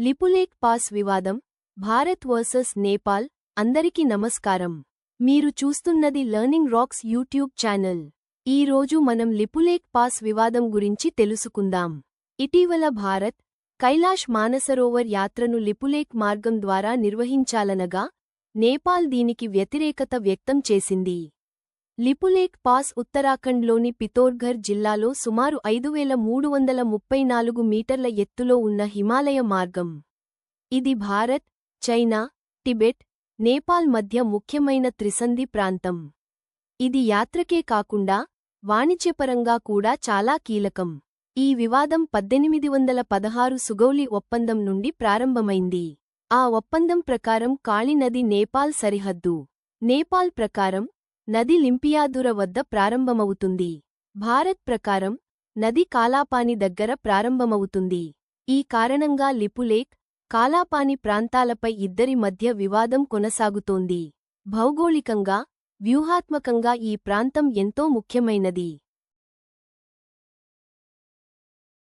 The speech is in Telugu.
లిపులేక్ పాస్ వివాదం, భారత్ వర్సెస్ నేపాల్. అందరికీ నమస్కారం. మీరు చూస్తున్నది లెర్నింగ్ రాక్స్ యూట్యూబ్ ఛానల్. ఈ రోజు మనం లిపులేక్ పాస్ వివాదం గురించి తెలుసుకుందాం. ఇటీవల భారత్, కైలాష్ మానసరోవర్ యాత్రను లిపులేక్ మార్గం ద్వారా నిర్వహించాలనగా, నేపాల్ దీనికి వ్యతిరేకత వ్యక్తం చేసింది. లిపులేక్ పాస్ ఉత్తరాఖండ్లోని పితోర్ఘర్ జిల్లాలో సుమారు 5334 మీటర్ల ఎత్తులో ఉన్న హిమాలయ మార్గం. ఇది భారత్, చైనా, టిబెట్, నేపాల్ మధ్య ముఖ్యమైన త్రిసంధి ప్రాంతం. ఇది యాత్రకే కాకుండా వాణిజ్యపరంగా కూడా చాలా కీలకం. ఈ వివాదం 1816 సుగౌలి ఒప్పందం నుండి ప్రారంభమైంది. ఆ ఒప్పందం ప్రకారం కాళి నది నేపాల్ సరిహద్దు. నేపాల్ ప్రకారం నది లింపియాదుర వద్ద ప్రారంభమవుతుంది. భారత్ ప్రకారం నది కాలాపాని దగ్గర ప్రారంభమవుతుంది. ఈ కారణంగా లిపులేక్, కాలాపాని ప్రాంతాలపై ఇద్దరి మధ్య వివాదం కొనసాగుతోంది. భౌగోళికంగా, వ్యూహాత్మకంగా ఈ ప్రాంతం ఎంతో ముఖ్యమైనది.